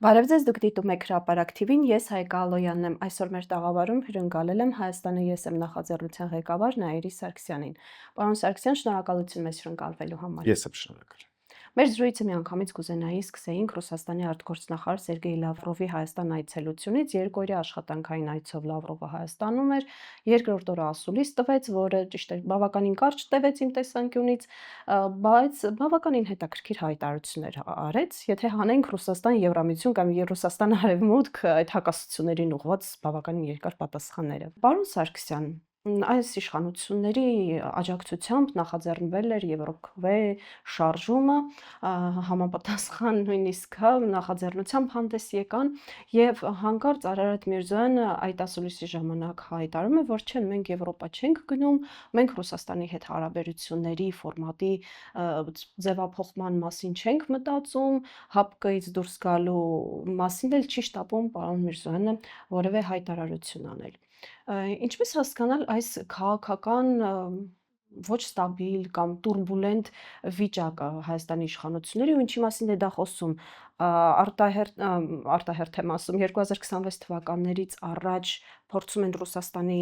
Բարև ձեզ, դուք դիտում եք Հրապարակ TV-ին, ես Հայկա Ալոյանն եմ։ Այսօր մեր տաղավարում հյուրընկալել եմ Հայաստանի ԵՍՄ նախաձեռնության ղեկավար Նաիրի Սարգսյանին։ Պարոն Սարգսյան, շնորհակալություն մեզ հյուրընկալվելու համար։ Ես եմ շնորհակալ։ Մեր զրույցը միանգամից կուզենայի սկսեինք Ռուսաստանի արտգործնախարար Սերգեյ Լավրովի Հայաստան այցելությունից։ Երկօրյա աշխատանքային այցով Լավրովը Հայաստանում էր, երկրորդ օրը ասուլիս տվեց, որը ճիշտ է բավականին կարճ տևեց իմ տեսանկյունից, բայց բավականին հետաքրքիր հայտարարություններ արեց։ Եթե հանենք Ռուսաստան, Եվրամիություն կամ Ռուսաստան Արևմուտք այդ հակասություններին ուղղված բավականին երկար պատասխանները։ Պարոն Սարգսյան, այս իշխանությունների աջակցությամբ նախաձեռնվել էր Եվրոկվե շարժումը, համապատասխան նույնիսկ նախաձեռնությամբ հանդես եկան եւ հանկարծ Արարատ Միրզոյանը այդ ասուլիսի ժամանակ հայտարարում է, որ չէ, մենք Եվրոպա չենք գնում, մենք Ռուսաստանի հետ հարաբերությունների ֆորմատի ձևափոխման մասին չենք մտածում, ՀԱՊԿ-ից դուրս գալու մասին էլ չի շտապում պարոն Միրզոյանը որևէ հայտարարություն անել։ Ինչպես հասկանալ այս քաղաքական ոչ ստաբիլ կամ տուրբուլենտ վիճակը Հայաստանի իշխանությունների ու ինչի մասին է դա խոսում արտահերթ եմ ասում 2026 թվականներից առաջ փորձում են Ռուսաստանի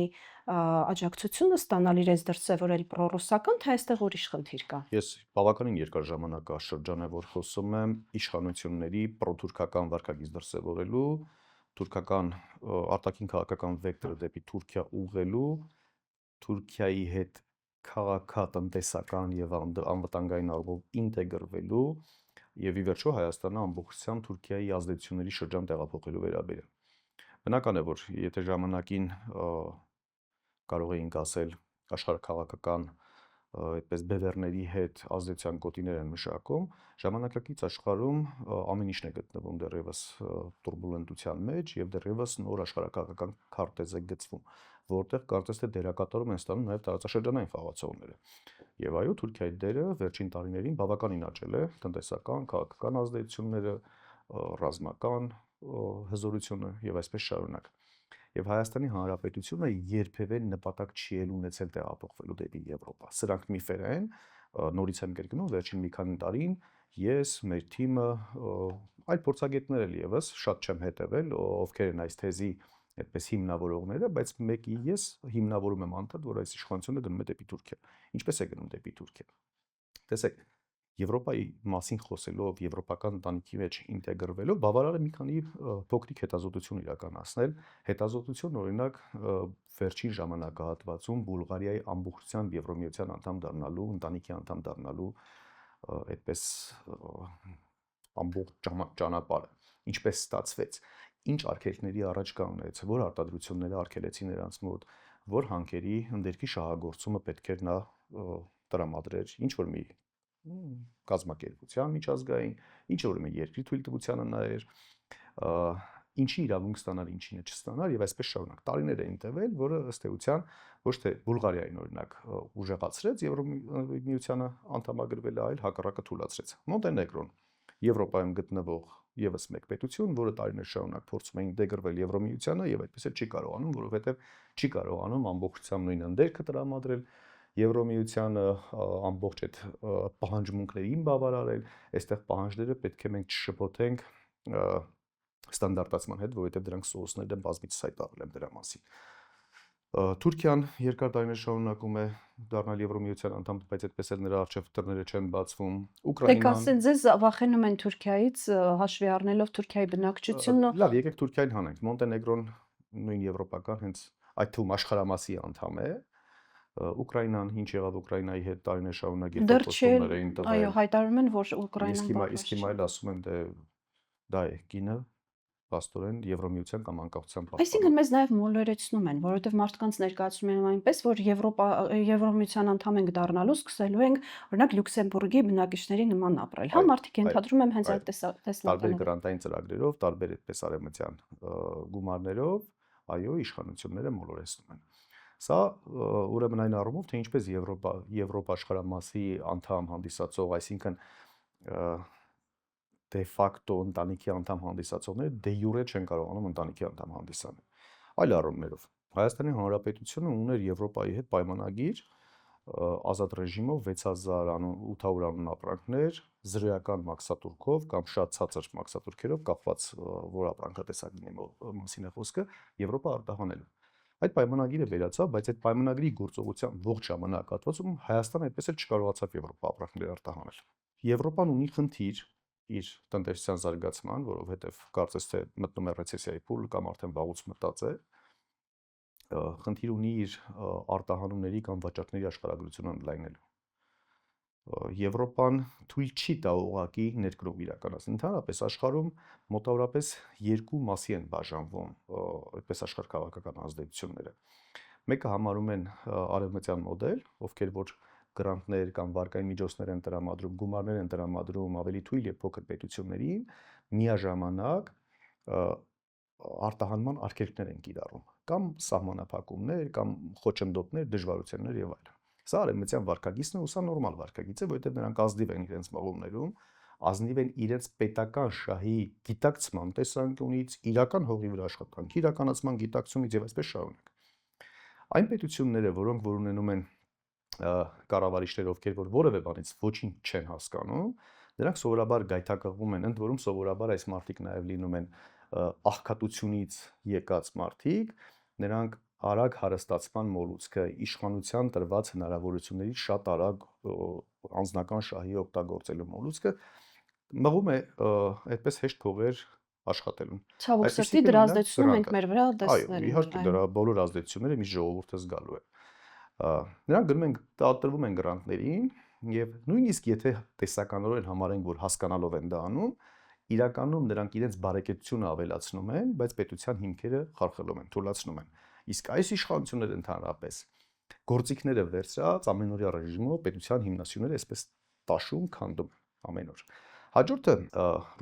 աջակցությունը ստանալ իրենց դրսևորել պրոռուսական, թե այստեղ ուրիշ խնդիր կա։ Ես բավականին երկար ժամանակաշրջան է որ խոսում եմ իշխանությունների պրոթուրքական վարքագիծ դրսևորելու, թուրքական արտաքին քաղաքական վեկտորը դեպի Թուրքիա ուղղելու, Թուրքիայի հետ քաղաքատնտեսական եւ անվտանգային առումով ինտեգրվելու եւ ի վերջո Հայաստանը ամբողջությամբ Թուրքիայի ազդեցությունների շրջան տեղափոխելու վերաբերյալ։ Բնական է, որ եթե ժամանակին կարող էինք ասել աշխարհաքաղաքական այդպես բևեռների հետ ազդեցության գոտիներ են մշակում, ժամանակակից աշխարհում ամեն ինչն է գտնվում դեռևս տուրբուլենտության մեջ եւ դեռևս նոր աշխարհաքաղաքական քարտեզ է գծվում, որտեղ կարծես թե դերակատարում են ստանում նաեւ տարածաշրջանային խաղացողները։ Եվ այո, Թուրքիայի դերը վերջին տարիներին բավականին աճել է տնտեսական, քաղաքական ազդեցությունները, ռազմական հզորությունը եւ այսպես շարունակ։ Եվ Հայաստանի Հանրապետությունը երբևէ նպատակ չի ունեցել տեղափոխվելու դեպի Եվրոպա։ Սրանք միֆեր են, նորից եմ կրկնում, վերջին մի քանի տարին ես, մեր թիմը, այլ փորձագետներ էլ եւս շատ չեմ հետևել, ովքեր են այս թեզի այդպես հիմնավորողները, բայց մեկի ես հիմնավորում եմ անդադ, որ այս իշխանությունը գնում է դեպի Թուրքիա։ Ինչպես է գնում դեպի Թուրքիա։ Տեսեք, Եվրոպայի մասին խոսելով, եվրոպական ընտանիքի մեջ ինտեգրվելով, բավարար է մի քանի փոքրիկ հետազոտություն իրականացնել։ Հետազոտություն օրինակ վերջին ժամանակահատվածում Բուլղարիայի ամբողջությամբ Եվրոմիության անդամ դառնալու, ընտանիքի անդամ դառնալու այդպես ամբողջ ճանապարհը, ինչպես ստացվեց, ինչ արգելքների առաջ կանոնեց, որ արտադրությունները արգելեցին նրանց մոտ, որ հանքերի ընդերքի շահագործումը պետք էր նա տրամադրեր, ինչ որ մի կազմակերպության միջազգային, ինչ որ մի երկրի թույլտվությանը նայեր, ինչի իրավունք ստանալ, ինչինը չստանալ եւ այսպես շարունակ։ Տարիներ էին տևել, որը ըստ էության ոչ թե Բուլղարիային օրինակ ուժեղացրեց Եվրոմիությանը անդամագրվել, այլ հակառակը թույլատրեց։ Մոնտենեգրոն Եվրոպայում գտնվող եւս մեկ պետություն, որը տարիներ շարունակ փորձում է ինտեգրվել Եվրոմիությանը եւ այդպես էլ չի կարողանում, որովհետեւ չի կարողանում ամբողջությամբ նույն ընդերքը տրամադրել Եվրոմիությանը ամբողջ այդ պահանջմունքներին բավարարել, այստեղ պահանջները պետք է մենք չշփոթենք ստանդարտացման հետ, որովհետև դրանք սոուսներն են բազմիցս հայտարարել եմ դրա մասին։ Թուրքիան երկար տարիներ շարունակում է դառնալ Եվրոմիության անդամ, բայց այդպես էլ նրա առջև դռները չեն բացվում։ Դեք ասեն, ձեզ վախենում են Թուրքիայից, հաշվի առնելով Թուրքիայի բնակչությունը։ Լավ, եկեք Թուրքիային հանենք։ Մոնտենեգրոն նույն եվրոպական հենց այդ թվում աշխարհամասի անդամ է։ Ուկրաինան ինչ եղավ Ուկրաինայի հետ տարիներ շարունակ խոստումներ էին տվել։ Այո, հայտարարում են, որ Ուկրաինան իսկ հիմա էլ ասում են, դե դա է կինը փաստորեն Եվրոմիության կամ անկախության պաշտպան։ Այսինքն մեզ նաև մոլորեցնում են, որովհետև մարդկանց ներկայացնում են այնպես, որ Եվրոմիության անդամ ենք դառնալու, սկսելու ենք, օրինակ Լյուքսեմբուրգի բնակիչների նման ապրել։ Հա, մարդիկ ենթադրում եմ հենց այդ տեսլականով։ Տարբեր գրանտային ծրագրերով, տարբեր այդպես արևմտյան գումարներով, այո, իշխանությունները մոլորեցնում են։ Սա ուրեմն այն առումով, թե ինչպես Եվրոպա աշխարհամասի անդամ հանդիսացող, այսինքն դե ֆակտո ընտանիքի անդամ հանդիսացողները դե յուրե չեն կարողանում ընտանիքի անդամ հանդիսանել։ Այլ առումներով Հայաստանի Հանրապետությունը ուներ Եվրոպայի հետ պայմանագիր, ազատ ռեժիմով 6800 անուն ապրանքներ զրոյական մաքսատուրքով կամ շատ ցածր մաքսատուրքերով կապված որ ապրանքատեսակների մասին է խոսքը Եվրոպա արտահանելու։ Այդ պայմանագիրը վերացավ, բայց այդ պայմանագրի գործողության ողջ ժամանակահատվածում Հայաստանը այդպես էլ չկարողացավ Եվրոպա ապրանքներ արտահանել։ Եվրոպան ունի խնդիր իր տնտեսության զարգացման, որովհետև կարծես թե մտնում է ռեցեսիայի փուլ կամ արդեն վաղուց մտած է, խնդիր ունի իր արտահանումների կամ վաճառքների աշխարհագրությունը ընդլայնելու։ Եվրոպան թույլ չի տա ուղղակի ներկրում իրականացնել։ Ընդհանրապես աշխարհում մոտավորապես երկու մասի են բաժանվում այդպես աշխարհքաղաքական ազդեցությունները։ Մեկը համարում են արևմտյան մոդել, ովքեր որ գրանտներ կամ վարկային միջոցներ են տրամադրում, գումարներ են տրամադրում ավելի թույլ եւ փոքր պետություններին, միաժամանակ արտահանման արգելքներ են կիրառում, կամ սահմանափակումներ, կամ խոչընդոտներ, դժվարություններ եւ այլն։ Սա արևմտյան վարկագիծն է, ու սա նորմալ վարկագիծ է, որովհետեւ նրանք ազնիվ են իրենց մղումներում, ազնիվ են իրենց պետական շահի գիտակցման տեսանկյունից, իրական հողի վրա աշխատանքի իրականացման գիտակցումից եւ այսպես շարունակ։ Այն պետությունները, որոնք որ ունենում են կառավարիչներ, ովքեր որ որևէ բանից ոչինչ չեն հասկանում, նրանք սովորաբար գայթակղվում են, ընդ որում սովորաբար այս մարդիկ նաև լինում են աղքատությունից եկած մարդիկ, նրանք արագ հարստացման մոլուցքը, իշխանության տրված հնարավորություններից շատ արագ անձնական շահի օգտագործելու մոլուցքը մղում է այդպես հեշտ փողեր աշխատելուն։ Ցավոք սրտի դրա ազդեցությունը մենք մեր վրա տեսնել ենք։ Այո, իհարկե դրա բոլոր ազդեցությունները մի ժողովուրդը զգալու է։ Նրանք գնում են տրվում են գրանտներին եւ նույնիսկ եթե տեսականորեն համարենք, որ հասկանալով են դա անում, իրականում նրանք իրենց բարեկեցությունը ավելացնում են, բայց պետության հիմքերը խարխլում են, թուլացնում են։ Իսկ այս իշխանությունները ընդհանրապես գործիքները վերցրած ամենօրյա ռեժիմով պետության հիմնասյուները այսպես տաշում, քանդում ամեն օր։ Հաջորդը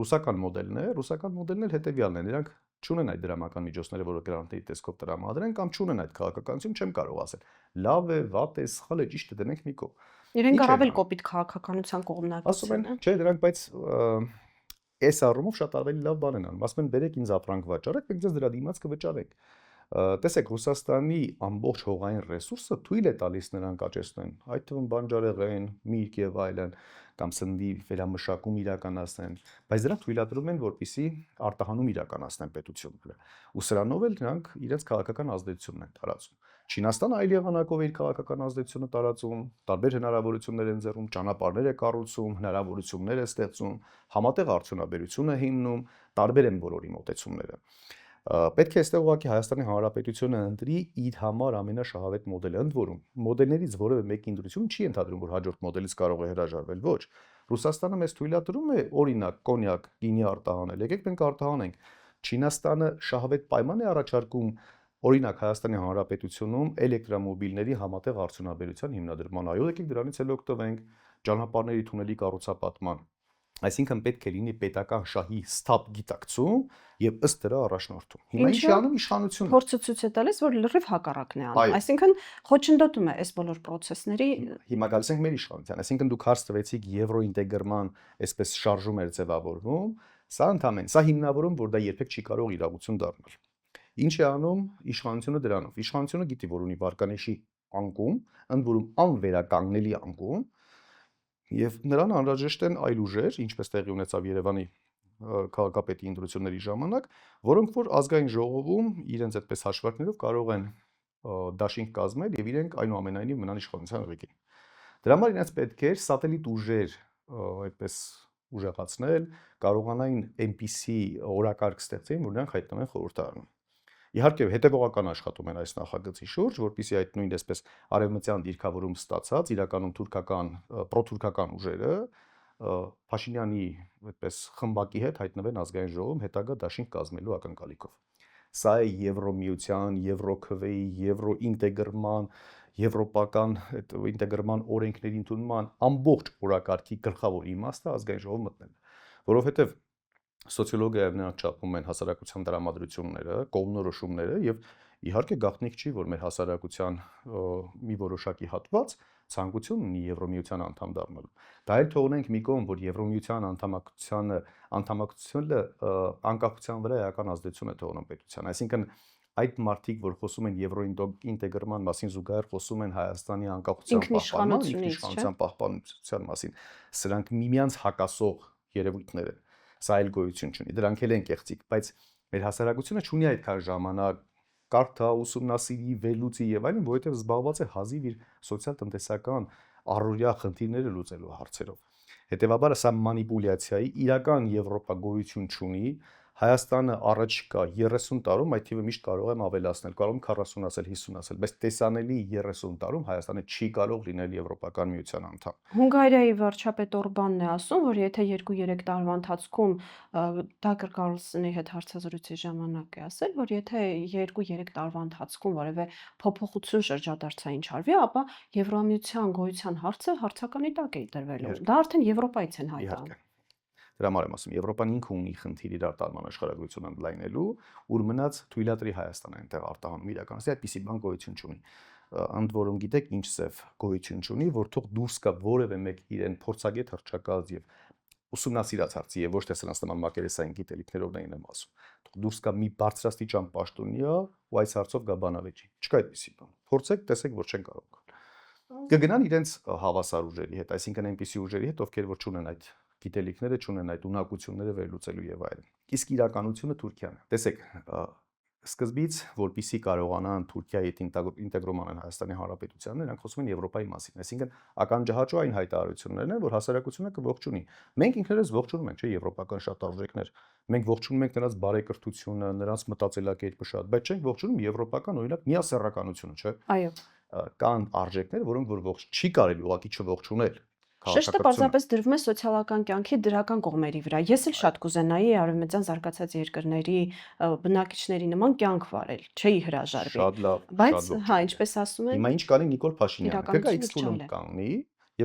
ռուսական մոդելն է, ռուսական մոդելն էլ հետեւյալն է, նրանք չունեն այդ դրամական միջոցները, որը գրանտների տեսքով տրամադրեն կամ չունեն այդ քաղաքականություն, չեմ կարող ասել։ Լավ է, վատ է, սխալ է, ճիշտ է, դնենք մի կողմ։ Իրենք առավել կոպիտ քաղաքականության կողմնակից են։ Չէ, դրանք բայց այս առումով շատ ավելի լավ բան են անում։ Ասում են, բերեք ինձ ապրանք վաճառեք, մենք ձեզ դրա դիմաց կվճարենք։ Տեսեք, Ռուսաստանի ամբողջ հողային ռեսուրսը թույլ է տալիս նրանք աճեցնեն, այդ թվում բանջարեղեն, միրգ եւ այլն, կամ սննդի վերամշակում իրականացնեն, բայց դրանք թույլատրում են, որպեսզի արտահանում իրականացնեն պետությունները։ Ու սրանով էլ նրանք իրենց քաղաքական ազդեցությունն են տարածում։ Չինաստանը այլ եղանակով իր քաղաքական ազդեցությունը տարածում, տարբեր հնարավորություններ են ձեռում, ճանապարհներ է կառուցում, հնարավորություններ է ստեղծում, համատեղ արդյունաբերություն է հիմնում, տարբեր են բոլորի մոտեցումները։ Պետք է այստեղ ուղղակի Հայաստանի Հանրապետությունը ընտրի իր համար ամենաշահավետ մոդելը, ընդ որում մոդելներից որևէ մեկի ընտրություն չի ենթադրում, որ հաջորդ մոդելից կարող է հրաժարվել, ոչ։ Ռուսաստանը մեզ թույլատրում է օրինակ կոնյակ, գինի արտահանել, եկեք մենք արտահանենք։ Չինաստանը շահավետ պայման է առաջարկում օրինակ Հայաստանի Հանրապետությունում էլեկտրամոբիլների համատեղ արդյունաբերության հիմնադրման, այո, եկեք դրանից էլ օգտվենք, ճանապարհների թունելի կառուցապատման։ Այսինքն պետք է լինի պետական շահի ստապ գիտակցում եւ ըստ դրա առաջնորդում։ Հիմա ինչ անում իշխանությունը։ Փորձը ցույց է տալիս, որ լրիվ հակառակն է անում։ Այսինքն խոչընդոտում է այս բոլոր process-ների։ Հիմա գալիս ենք մեր իշխանության, այսինքն դուք հարց տվեցիք եվրոինտեգրման, այսպես շարժում էր ձևավորվում, սա ընդհանրեն, սա հիմնավորում, որ դա երբեք չի կարող իրողություն դառնալ։ Ինչ է անում իշխանությունը դրանով։ Իշխանությունը գիտի, որ ունի վարկանիշի անկում, ընդ որում անվերականգնելի անկում, եւ նրան անհրաժեշտ են այլ ուժեր, ինչպես տեղի ունեցավ Երևանի քաղաքապետի ընտրությունների ժամանակ, որոնք որ ազգային ժողովում իրենց այդպես հաշվարկներով կարող են դաշինք կազմել եւ իրենք այնուամենայնիվ մնան իշխանության ղեկին։ Դրա համար իրենց պետք է սատելիտ ուժեր այդպես ուժեղացնել, կարողանային այնպիսի օրակարգ ստեղծեն, որ նրանք հայտնվեն խորհրդարանում։ Իհարկե հետևողական աշխատում են այս նախագծի շուրջ, որպեսզի այդ նույն այսպես արևմտյան դիրքավորում ստացած իրականում թուրքական, պրոթուրքական ուժերը Փաշինյանի այդպես խմբակի հետ հայտնվեն ազգային ժողովում հետագա դաշինք կազմելու ակնկալիքով։ Սա է Եվրոմիության, Եվրոքվեի, Եվրոինտեգրման, եվրոպական այդ ինտեգրման օրենքների ընդունման ամբողջ օրակարգի գլխավոր իմաստը ազգային ժողով մտնելն է, որովհետև սոցիոլոգիայով նրանք չափում են հասարակության տրամադրությունները, կողմնորոշումները եւ իհարկե գաղտնիք չի, որ մեր հասարակության մի որոշակի հատված ցանկություն ունի Եվրոմիության անդամ դառնալու։ Դա էլ թողնենք մի կողմ, որ Եվրոմիության անդամակցությունը անկախության վրա էական ազդեցություն է թողնում պետության, այսինքն այդ մարդիկ, որ խոսում են եվրոինտեգրման մասին, զուգահեռ խոսում են Հայաստանի անկախության պահպանման, ինքնիշխանության պահպանության մասին, սրանք միմյանց հակասող երևույթներ են։ Սա այլ գոյություն չունի, դրանք էլ են կեղծիք, բայց մեր հասարակությունը չունի այդքան ժամանակ կարդա, ուսումնասիրի, վերլուծի եւ այլն, որովհետեւ զբաղված է հազիվ իր սոցիալ-տնտեսական առօրյա խնդիրները լուծելու հարցերով։ Հետևաբար սա մանիպուլյացիայի իրական Եվրոպա գոյություն չունի։ Հայաստանը առաջիկա 30 տարում այդ թիվը միշտ կարող եմ ավելացնել, կարող եմ 40 ասել, 50 ասել, բայց տեսանելի 30 տարում Հայաստանը չի կարող լինել Եվրոպական միության անդամ։ Հունգարիայի վարչապետ Օրբանն է ասում, որ եթե 2-3 տարվա ընթացքում Դակր Կարլսոնի հետ հարցազրույցի ժամանակ է ասել, որ եթե 2-3 տարվա ընթացքում որևէ փոփոխություն շրջադարձային չարվի, ապա Եվրամիության գոյության հարցը հարցականի տակ է դրվելու։ Դա արդեն Եվրոպայից են հայտարարում։ Դրա համար եմ ասում, Եվրոպան ինքը ունի խնդիր իր արտահանման աշխարհագրությունը ընդլայնելու, ուր մնաց թույլատրի Հայաստանը այնտեղ արտահանում իրականացի, այդպիսի բան գոյություն չունի։ Ընդ որում գիտեք ինչ սև գոյություն չունի, որ թող դուրս գա որևէ մեկ իրեն փորձագետ հռչակած եւ ուսումնասիրած հարցի եւ ոչ թե սրանց նման մակերեսային գիտելիքներով նայեն եմ ասում։ Թող դուրս գա մի բարձրաստիճան պաշտոնյա ու այս հարցով գա բանավեճի։ Չկա այդպիսի բան։ Փորձեք, տեսեք, որ չեն կարող։ Կգնան իրենց հավասար ուժերի հետ, այսինքն այնպիսի ուժերի հետ, ովքեր որ չունեն այդ գիտելիքները, չունեն այդ ունակությունները վերլուծելու եւ այլն։ Իսկ իրականությունը Թուրքիան է։ Տեսեք, սկզբից, որպիսի կարողանան Թուրքիայի հետ ինտեգրում անեն Հայաստանի Հանրապետությանն, նրանք խոսում են Եվրոպայի մասին, այսինքն ականջահաճո այն հայտարարություններն են, որ հասարակությունը կողջունի։ Մենք ինքներս ողջունում ենք, չէ, եվրոպական շատ արժեքներ։ Մենք ողջունում ենք նրանց բարեկրթությունը, նրանց մտածելակերպը շատ, բայց չենք ողջունում եվրոպական օրինակ միասեռականությունը, չէ։ Այո։ Կան արժեքներ, որոնք որ ողջ չի կարելի ուղղակի չողջունել։ Շեշտը պարզապես դրվում է սոցիալական կյանքի դրական կողմերի վրա։ Ես էլ շատ կուզենայի արևմտյան զարգացած երկրների բնակիչների նման կյանք վարել, չէի հրաժարվի։ Շատ լավ, բայց հա, ինչպես ասում են, հիմա ինչ կանի Նիկոլ Փաշինյանը, գա X-ում իրականությունը կանգնի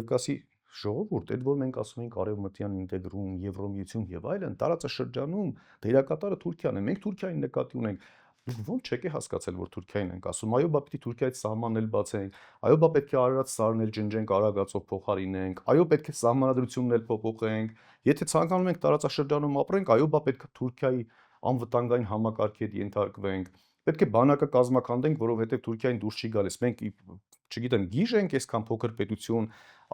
եւ կասի ժողովուրդ, այդ որ մենք ասում ենք արևմտյան ինտեգրում, Եվրոմիություն եւ այլն, տարածաշրջանում դերակատարը Թուրքիան է, մենք Թուրքիային նկատի ունենք։ Դուք ո՞նց չեք հասկացել, որ Թուրքիային ենք ասում, այո, բա պետք է Թուրքիայից սահմանն էլ բացենք, այո, բա պետք է Արարատ սարն էլ ջնջենք, Արագածով փոխարինենք, այո, պետք է սահմանադրությունն էլ փոփոխենք, եթե ցանկանում ենք տարածաշրջանում ապրենք, այո, բա պետք է Թուրքիայի անվտանգային համակարգի հետ ենթարկվենք, պետք է բանակը կազմաքանդենք, որովհետև Թուրքիային դուրս չի գալիս, մենք չգիտեմ, գիժ ենք այսքան փոքր պետություն,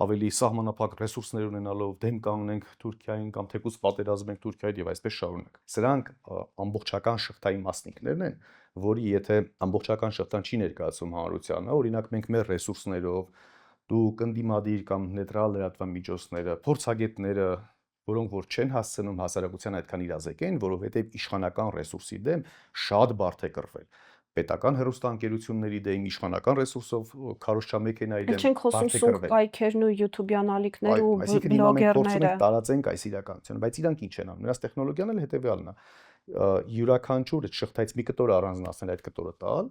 ավելի սահմանափակ ռեսուրսներ ունենալով դեմ կանգնենք Թուրքիային կամ թեկուզ պատերազմենք Թուրքիայի եւ այսպես շարունակ։ Սրանք ամբողջական շղթայի մասնիկներն են, որի եթե ամբողջական շղթան չի ներկայացում հանրությանը, օրինակ մենք մեր ռեսուրսներով, դուք ընդդիմադիր կամ նեյտրալ լրատվական միջոցները, փորձագետները, որոնք որ չեն հասցնում հասարակության այդքան իրազեկեն, որովհետեւ իշխանական ռեսուրսի դեմ շատ բարդ է կռվել։ Պետական հեռուստաընկերությունների դեմ իշխանական ռեսուրսով քարոզչամեքենայի դեմ չենք խոսում սունկ կայքերն ու յութուբյան ալիքներ ու բլոգերները տարածենք այս իրականությունը, բայց իրանք ինչ են անում։ Նրանց տեխնոլոգիան էլ հետեւյալն է։ Յուրաքանչյուր շղթայից մի կտոր առանձնացնել, այդ կտորը տալ,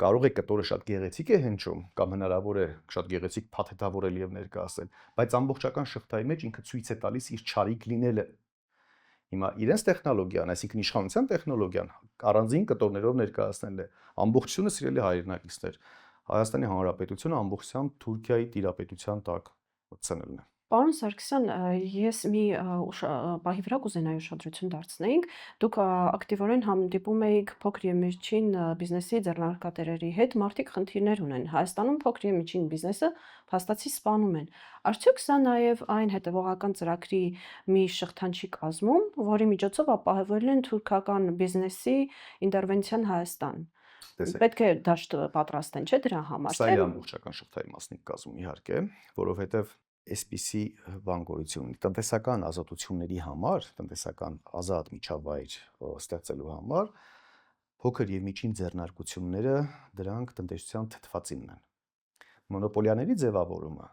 կարող է կտորը շատ գեղեցիկ է հնչում կամ հնարավոր է շատ գեղեցիկ փաթեթավորել եւ ներկայացնել, բայց ամբողջական շղթայի մեջ ինքը ցույց է տալիս իր չարիք լինելը։ Հիմա իրենց տեխնոլոգիան, այսինքն իշխանության տեխնոլոգիան առանձին կտորներով ներկայացնելն է։ Ամբողջությունը սիրելի հայրենակիցներ, Հայաստանի Հանրապետությունը ամբողջությամբ Թուրքիայի տիրապետության տակ մտցնելն է։ Պարոն Սարգսյան, ես մի պահի վրա կուզենայի ուշադրություն դարձնեինք։ Դուք ակտիվորեն հանդիպում եք փոքր եւ միջին բիզնեսի ձեռնարկատերերի հետ, մարդիկ խնդիրներ ունեն։ Հայաստանում փոքր եւ միջին բիզնեսը փաստացի սպանում են։ Արդյոք սա նաեւ այն հետևողական ծրագրի մի շղթան չի կազմում, որի միջոցով ապահովել են թուրքական բիզնեսի ինտերվենցիան Հայաստան։ Պետք է դաշտ պատրաստեն, չէ՞ դրա համար։ Սա է ամբողջական շղթայի մասնիկ կազմում, իհարկե, որովհետեւ այսպիսի բան գոյություն ունի տնտեսական ազատությունների համար, տնտեսական ազատ միջավայր ստեղծելու համար փոքր եւ միջին ձեռնարկությունները դրանք տնտեսության թթվածինն են։ Մոնոպոլիաների ձևավորումը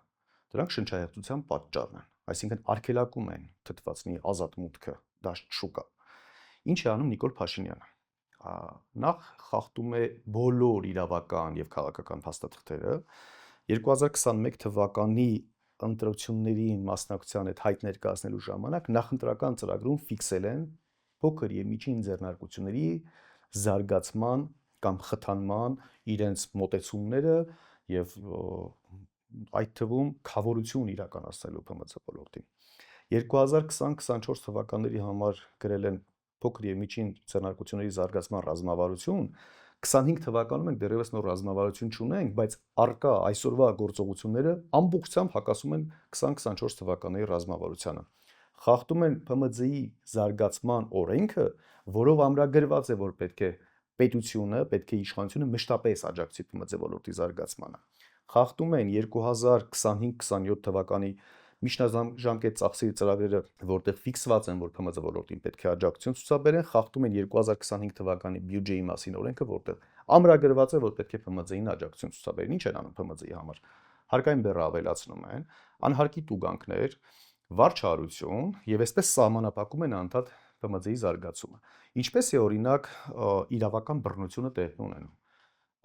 դրանք շնչահեղձության պատճառն են, այսինքն արգելակում են թթվածնի ազատ մուտքը դաշտ շուկա։ Ինչ է անում Նիկոլ Փաշինյանը։ Նախ խախտում է բոլոր իրավական եւ քաղաքական փաստաթղթերը 2021 թվականի ընտրությունների մասնակցության հետ հայտ ներկայացնելու ժամանակ նախընտրական ծրագրում ֆիքսել են փոքր եւ միջին ձեռնարկությունների զարգացման կամ խթանման իրենց մոտեցումները եւ այդ թվում խավորություն իրականացնելու ՓՄՑ ոլորտին։ 2020-24 թվականների համար գրել են փոքր եւ միջին ձեռնարկությունների զարգացման ռազմավարություն, 25 թվականում ենք դեռևս նոր ռազմավարություն չունենք, բայց արկա այսօրվա գործողությունները ամբողջությամբ հակասում են 20-24 թվականների ռազմավարությանը։ Խախտում են ՓՄԶ-ի զարգացման օրենքը, որով ամրագրված է, որ պետք է պետությունը, պետք է իշխանությունը մշտապես աջակցի ՓՄԶ ոլորտի զարգացմանը։ Խախտում են 2025-27 թվականի միջնաժամկետ ծախսերի ծրագրերը, որտեղ ֆիքսված են, որ ՓՄԶ ոլորտին պետք է աջակցություն ցուցաբերեն, խախտում են 2025 թվականի բյուջեի մասին օրենքը, որտեղ ամրագրված է, որ պետք է ՓՄԶ-ին աջակցություն ցուցաբերեն։ Ինչ են անում ՓՄԶ-ի համար։ Հարկային բեռը ավելացնում են, անհարկի տուգանքներ, վարչարություն եւ այսպես սահմանափակում են անդադ ՓՄԶ-ի զարգացումը։ Ինչպես է օրինակ իրավական բռնությունը տեղի ունենում։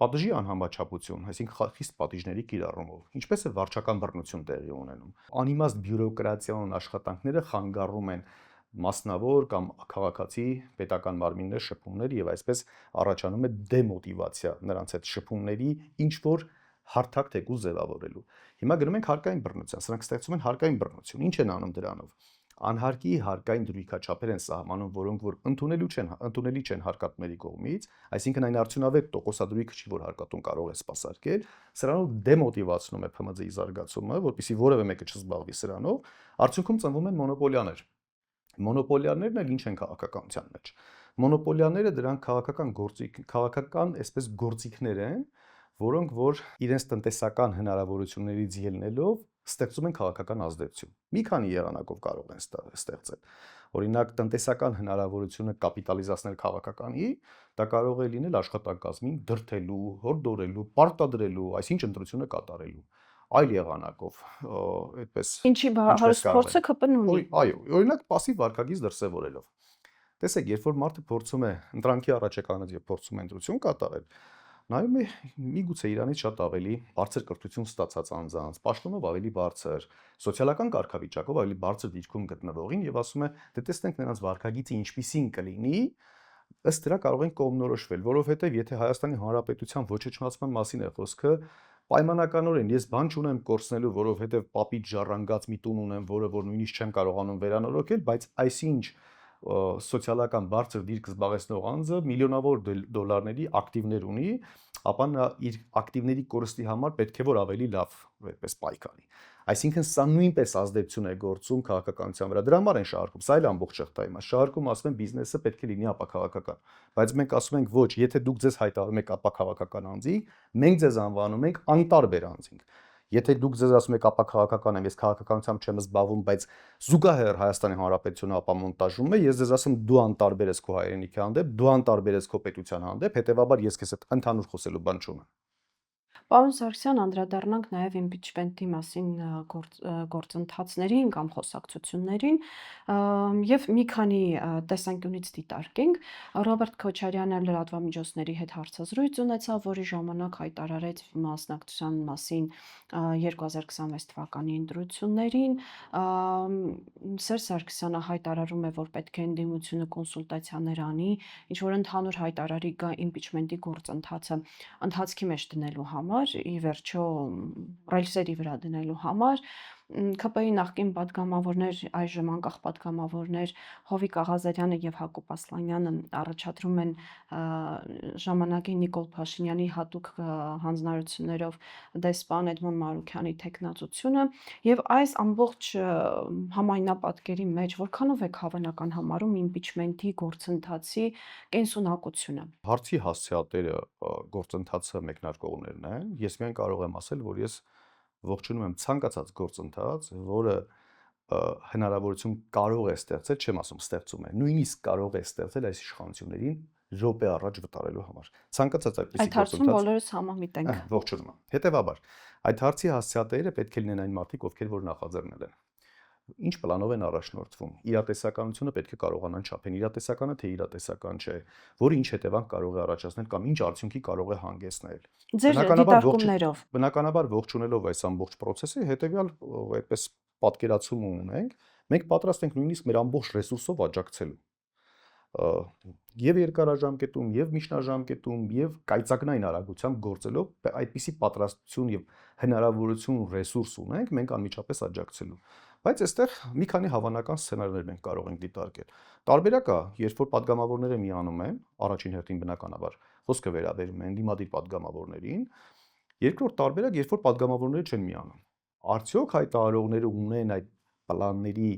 Պատժի անհամաչափություն, այսինքն խիստ պատիժների կիրառումով, ինչպես է վարչական բռնություն տեղի ունենում։ Անիմաստ բյուրոկրատիական աշխատանքները խանգարում են մասնավոր կամ քաղաքացի պետական մարմիններ շփումներ եւ այսպես առաջանում է դեմոտիվացիա նրանց այդ շփումների ինչ որ հարթակ թեկուզ ձևավորելու։ Հիմա գնում ենք հարկային բռնության, սրանք ստեղծում են հարկային բռնություն։ Ինչ են անում դրանով։ Անհարկի հարկային դրույքաչափեր են սահմանում, որոնք որ ընդունելի չեն հարկատուների կողմից, այսինքն այն արդյունավետ տոկոսադրույքը չի, որ հարկատուն կարող է սպասարկել, սրանով դեմոտիվացնում է ՓՄԶ-ի զարգացումը, որպեսզի որևէ մեկը չզբաղվի սրանով, արդյունքում ծնվում են մոնոպոլիաներ։ Մոնոպոլիաներն էլ ինչ են քաղաքականության մեջ։ Մոնոպոլիաները դրանք քաղաքական այսպես գործիքներ են, որոնք որ իրենց տնտեսական հնարավորություններից ելնելով ստեղծում են քաղաքական ազդեցություն։ Մի քանի եղանակով կարող են ստեղծել։ Օրինակ տնտեսական հնարավորությունը կապիտալիզացնել քաղաքականի, դա կարող է լինել աշխատակազմին դրդելու, հորդորելու, պարտադրելու, այսինչ ընտրությունը կատարելու։ Այլ եղանակով, այդպես Ինչի հարուստ փորձը ԿՊ-ն ունի։ Այո, օրինակ пассив վարքագիծ դրսևորելով։ Տեսեք, երբ որ մարդը փորձում է ընտրանքի առաջ եկանից եւ փորձում է ընտրություն կատարել, նայում է միգուցե իրանից շատ ավելի բարձր կրթություն ստացած անձանց, պաշտոնով ավելի բարձր, սոցիալական կարգավիճակով ավելի բարձր դիրքում գտնվողին եւ ասում է, դե տեսնենք նրանց վարքագիծը ինչպիսին կլինի, ըստ դրա կարող են կողմնորոշվել, որովհետեւ եթե Հայաստանի Հանրապետության ոչնչացման մասին է խոսքը, պայմանականորեն ես բան չունեմ կորցնելու, որովհետեւ պապից ժառանգած մի տուն ունեմ, որը որ նույնիսկ չեմ կարողանում վերանորոգել, բայց այսինչ սոցիալական բարձր դիրք զբաղեցնող անձը միլիոնավոր դոլարների ակտիվներ ունի, ապա նա իր ակտիվների կորստի համար պետք է որ ավելի լավ այդպես պայքարի։ Այսինքն սա նույնպես ազդեցություն է գործում քաղաքականության վրա։ Դրա համար են շահարկում, սա էլ ամբողջ շղթա է, շահարկում ասում են բիզնեսը պետք է լինի ապաքաղաքական, բայց մենք ասում ենք ոչ, եթե դուք ձեզ հայտարարում եք ապաքաղաքական անձի, մենք ձեզ անվանում ենք անտարբեր անձինք։ Եթե դուք ձեզ ասում եք ապաքաղաքական եմ, ես քաղաքականությամբ չեմ զբաղվում, բայց զուգահեռ Հայաստանի Հանրապետությունը ապամոնտաժում է, ես ձեզ ասում դու անտարբեր ես քո հայրենիքի հանդեպ, դու անտարբեր ես քո պետության հանդեպ, հետեւաբար ես քեզ հետ ընդհանուր խոսելու բան չունեմ։ Պարոն Սարգսյան, անդրադառնանք նաև իմպիչմենտի մասին գործընթացներին կամ խոսակցություններին եւ մի քանի տեսանկյունից դիտարկենք։ Ռոբերտ Քոչարյանը լրատվամիջոցների հետ հարցազրույց ունեցավ, որի ժամանակ հայտարարեց մասնակցության մասին 2026 թվականի ընտրություններին։ Սերժ Սարգսյանը հայտարարում է, որ պետք է ընդդիմությունը կոնսուլտացիաներ անի, ինչ որ ընդհանուր հայտարարի գա իմպիչմենտի գործընթացը ընթացքի մեջ դնելու համար, ի վերջո ռելսերի վրա դնելու համար ԿՊ-ի նախկին պատգամավորներ, այժմ անկախ պատգամավորներ Հովիկ Աղազարյանը եւ Հակոբ Ասլանյանը առաջադրում են ժամանակի Նիկոլ Փաշինյանի հատուկ հանձնարարություններով դեսպան Էդմոն Մարուքյանի տեխնացությունը եւ այս ամբողջ համայնապատկերի մեջ որքանով է հավանական համարում իմպիչմենտի գործընթացի կենսունակությունը։ Հարցի հասցեատերը գործընթացը մեկնարկողներն են։ Ես միայն կարող եմ ասել, որ ես ողջունում եմ ցանկացած գործընթաց, որը հնարավորություն կարող է ստեղծել, չեմ ասում ստեղծում է, նույնիսկ կարող է ստեղծել այս իշխանություններին րոպե առաջ վտարելու համար։ Ցանկացած այդպիսի գործընթաց։ Այդ հարցում բոլորս համամիտ ենք։ Ողջունում եմ։ Հետևաբար, այդ հարցի հասցեատերը պետք է լինեն այն մարդիկ, ովքեր որ նախաձեռնել են։ Ինչ պլանով են առաջնորդվում։ Իրատեսականությունը պետք է կարողանան չափեն իրատեսականը թե իրատեսական չէ, որը ինչ հետևանք կարող է առաջացնել կամ ինչ արդյունքի կարող է հանգեցնել։ Ձեր դիտարկումներով։ Բնականաբար ողջունելով այս ամբողջ process-ը, հետեւյալ այդպես պատկերացում ունենք, մենք պատրաստ ենք նույնիսկ մեր ամբողջ ռեսուրսով աջակցելու։ եւ երկարաժամկետում, եւ միջնաժամկետում, եւ կայծակնային արագությամբ գործելով այդպիսի պատրաստություն եւ հնարավորություն ռեսուրս ունենք մենք անմիջապես աջակցելու։ Բայց այստեղ մի քանի հավանական սցենարներ մենք կարող ենք դիտարկել։ Տարբերակը, երբ որ падգամավորները միանում են, առաջին հերթին բնականաբար խոսքը վերաբերում է ընդդիմադիր падգամավորներին, երկրորդ տարբերակ, երբ որ падգամավորները չեն միանում։ Արդյոք հայտարարողները ունեն այդ պլանների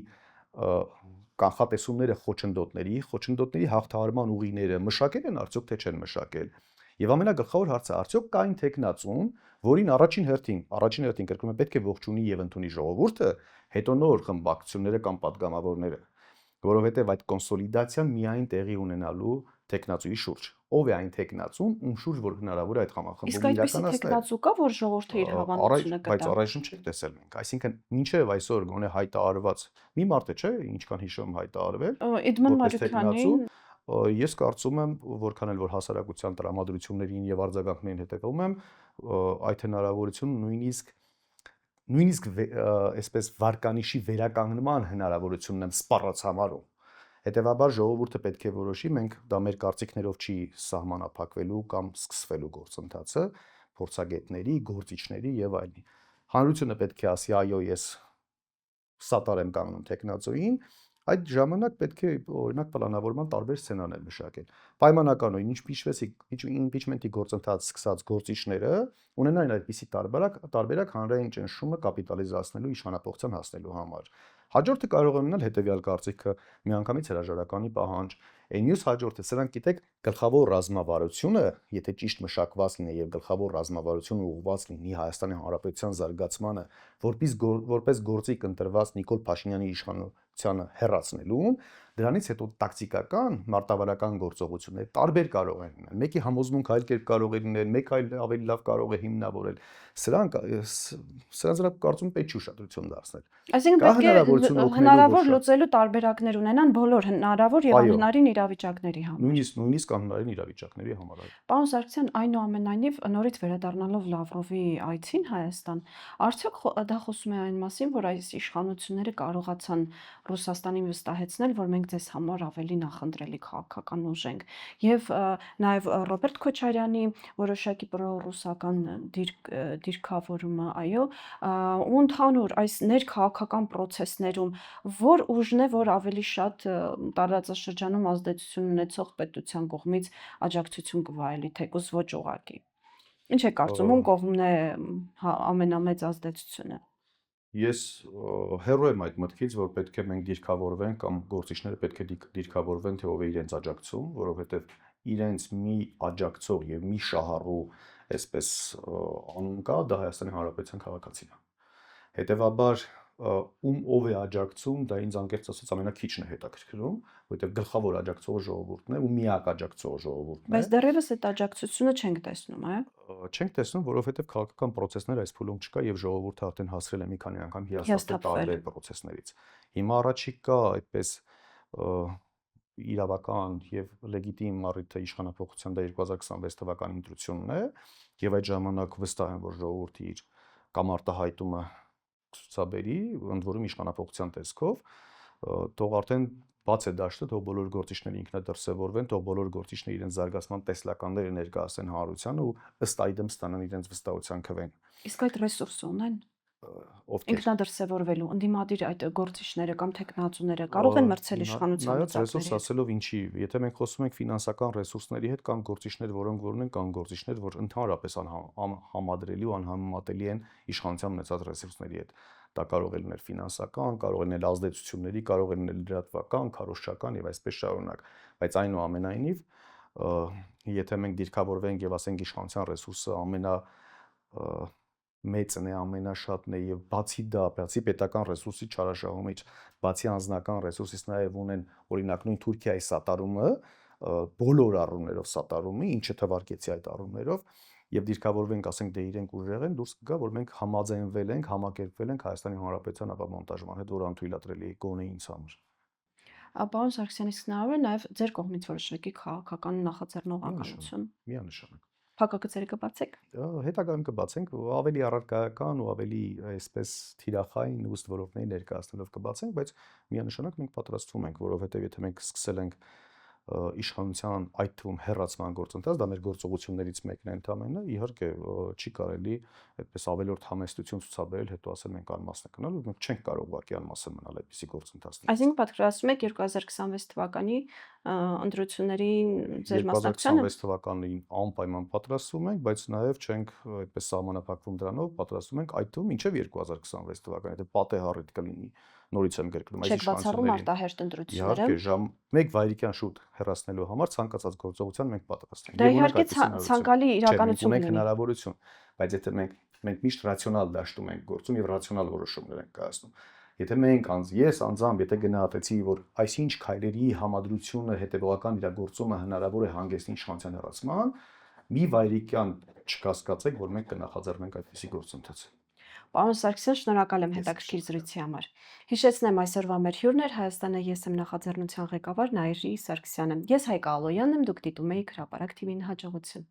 կանխատեսումները խոչընդոտների հաղթահարման ուղիները մշակել են արդյոք թե չեն մշակել։ Եվ ամենագլխավոր հարցը, արդյոք կա այն տեխնացուն, որին առաջին հերթին կրկնում եմ, պետք է ողջունի եւ ընդունի ժողովուրդը, հետո նոր խմբակցությունները կամ падգամավորները, որովհետեւ այդ կոնսոլիդացիան միայն տեղի ունենալու տեխնացուի շուրջ։ Ով է այն տեխնացուն, ում շուրջ որ հնարավոր է այդ Իսկ համախմբումը այդպիսի իրականացնել։ տեխնացու կա, որ ժողովուրդը իր հավանությունը Բայց կտա։ առայժմ չեք տեսել մենք, այսինքն մինչև այսօր գոնե հայտարարված մի մարդ է, չէ, ինչքան հիշում եմ հայտարարվել, Իդման որպես տեխնացու, Մարուքյանին ես կարծում եմ, որքան էլ որ հասարակության տրամադրություններին եւ արձագանքներին հետևում եմ, այդ հնարավորությունը նույնիսկ այսպես վարկանիշի վերականգնման հնարավորությունն եմ սպառած համարում։ Հետևաբար ժողովուրդը պետք է որոշի, մենք դա մեր կարծիքներով չի սահմանափակվելու կամ սկսվելու գործընթացը, փորձագետների, գործիչների եւ այլնի։ Հանրությունը պետք է ասի այո, ես սատար եմ կանգնում տեխնացուին, այդ ժամանակ պետք է օրինակ պլանավորման տարբեր սցենարներ մշակել։ Պայմանականորեն impeachment-ի գործընթաց սկսած գործիչները ունենային այդպիսի տարբերակ հանրային ճնշումը կապիտալիզացնելու իշխանապողության հասնելու համար։ Հաջորդը կարող է ունենալ հետևյալ կարծիքը՝ միանգամից հրաժարականի պահանջ։ Այն մյուս հաջորդը, սրանք գիտեք, գլխավոր ռազմավարությունը, եթե ճիշտ մշակված լինի եւ գլխավոր ռազմավարությունը ուղղված լինի Հայաստանի Հանրապետության զարգացմանը, որպես գործիք ընտրված Նիկոլ Փաշինյանի իշխանությանը հեռացնելուն, դրանից հետո տակտիկական, մարտավարական գործողություններ տարբեր կարող են լինել։ Մեկի համոզմունք այլ կերպ կարող է լինել, մեկ այլ ավելի լավ կարող է հիմնավորել։ Սրանց վրա կարծում պետք չի ուշադրություն դարձնել։ Այսինքն պետք է հնարավոր լուծելու տարբերակներ ունենան բոլոր հնարավոր եւ անհնարին իրավիճակների համար։ Նույնիսկ անհնարին իրավիճակների համար։ Պարոն Սարգսյան, այնուամենայնիվ նորից վերադառնալով Լավրովի այցին Հայաստան, արդյոք դա խոսում է այն մասին, որ այս իշխանությունները կարողացան Ռուսաստանին վստահեցնել, որ մենք ձեզ համար ավելի նախընտրելի քաղաքական ուժ ենք, եւ նաեւ Ռոբերտ Քոչարյանի որոշակի պրոռուսական դիրքավորումը, այո, ու ընդհանուր այս ներքաղաքական process-ներում որ ուժն է, որ ավելի շատ տարածաշրջանում ազդեցություն ունեցող պետության կողմից աջակցություն կվայելի, թեկուզ ոչ ուղղակի։ Ինչ է կարծում, ում կողմն է ամենամեծ ազդեցությունը։ Ես հեռու եմ այդ մտքից, որ պետք է մենք դիրքավորվենք կամ գործիչները պետք է դիրքավորվեն, թե ով է իրենց աջակցում, որովհետև իրենց մի աջակցող եւ մի շահառու այսպես անուն կա, դա Հայաստանի Հանրապետության քաղաքացին է։ Հետևաբար ով է աջակցում, դա ինձ անկեղծ ասած ամենաքիչն է հետաքրքրում, որովհետև գլխավոր աջակցողը ժողովուրդն է ու միակ աջակցողը ժողովուրդն է։ Բայց դեռևս այդ աջակցությունը չենք տեսնում, այո։ Չենք տեսնում, որովհետև քաղաքական process-ներ այս փուլում չկա եւ ժողովուրդը արդեն հասրել է մի քանի անգամ հիասթափվել տարբեր process-ներից։ Հիմա առաջիկա այդպես իրավական եւ լեգիտիմ առիթը իշխանապողության դա 2026 թվականի ընտրությունն է եւ այդ ժամանակ վստահ եմ, որ ժողովուրդը իր կամ արտահայտումը ցուցաբերի, ընդ որում իշխանապողության տեսքով, թող արդեն բաց է դաշտը, թող բոլոր գործիչները ինքնադրսևորվեն, թող բոլոր գործիչները իրենց զարգացման տեսլականները ներկայացնեն հանրությանը ու ըստ այդմ ստանան իրենց վստահության քվեն։ Իսկ այդ ռեսուրսը ունեն ովքեր ինքնադրսևորվելու ընդդիմադիր այդ գործիչները կամ տեխնացուները կարող են մրցել իշխանության նայած ռեսուրս ասելով ինչի, եթե մենք խոսում ենք ֆինանսական ռեսուրսների հետ կամ գործիչներ, որոնք որ ունեն, կամ գործիչներ, որ ընդհանրապես համադրելի ու անհամեմատելի են իշխանության ունեցած ռեսուրսների հետ։ Դա կարող է լինել ֆինանսական, կարող է լինել ազդեցությունների, կարող է լինել լրատվական, քարոզչական եւ այսպես շարունակ, բայց այնուամենայնիվ եթե մենք դիրքավորվենք եւ ասենք իշխանության ռեսուրսը մեծն է, ամենաշատն է եւ բացի պետական ռեսուրսի չարաշահումից, բացի անձնական ռեսուրսից նաեւ ունեն օրինակ նույն Թուրքիայի սատարումը, բոլոր առումներով սատարումը, ինչը թվարկեցի այդ առումներով եւ դիրքավորվենք, ասենք դե իրենք ուժեղ են, դուրս կգա, որ մենք համաձայնվել ենք, համակերպվել ենք Հայաստանի Հանրապետության ապամոնտաժման հետ, որ անթույլատրելի է գոնե ինձ համար։ Պարոն Սարգսյան, իսկ հնարավոր է նաեւ ձեր կողմից որոշակի քաղաքական նախաձեռնողականություն։ Միանշանակ։ Փակագծերը կբացեք։ Հետագայում կբացենք, ավելի առարկայական ու ավելի այսպես թիրախային ուստ որովների ներկայացնելով կբացենք, բայց միանշանակ մենք պատրաստվում ենք, որովհետև եթե մենք սկսել ենք իշխանության այդ թվում հեռացման գործընթաց, դա մեր գործողություններից մեկն է ընդամենը, իհարկե չի կարելի այդպես ավելորդ համեստություն ցուցաբերել, հետո ասել մենք անմասն ենք գնալ, մենք չենք կարող ուղղակի անմասն մնալ այդպիսի գործընթացներից։ Այսինքն պատկերացնում եք 2026 թվականի ընտրություններին ձեր մասնակցությանը 2026 թվականին անպայման պատրաստվում ենք, բայց նաև չենք այդպես սահմանափակվում դրանով, պատրաստվում ենք այդ թվում մինչև 2026 թվականը, եթե պատեհ առիթ կլինի, նորից եմ գրկնում այս չեք բացառում իշխանություններին։ արտահերթ ընտրությունները։ Իհարկե, ժամ 1 վայրիկյան շուտ հեռացնելու համար ցանկացած գործողության մենք պատրաստ ենք։ Դա Եվ ունենք իհարկե այդպիսի հնարավորություն։ ցանկալի Չէ, մենք իրականություն ունենք կլինի։ հնարավորություն, բայց եթե մենք միշտ ռացիոնալ դաշտում ենք գործում եւ ռացիոնալ որոշումներ ենք կայացնում։ Եթե մենք ես անձամբ եթե գնահատեցի, որ այսինչ քայլերի համադրությունը հետեւողական իրագործումը հնարավոր է հանգեցնի իշխանության հեռացման, մի վայրիկյան չկասկածեք, որ մենք կնախաձեռնենք այդպիսի գործընթաց։ Պարոն Սարգսյան, շնորհակալ եմ Ես հետաքրքիր շնորհակալ եմ։ զրույցի համար։ Հիշեցնեմ այսօրվա մեր հյուրն էր Հայաստանը ես եմ նախաձեռնության ղեկավար Նայիրի Սարգսյանը։ Ես Հայկ Ալոյանն եմ, դուք դիտում եք Հրապարակ TV-ին, հաջողություն։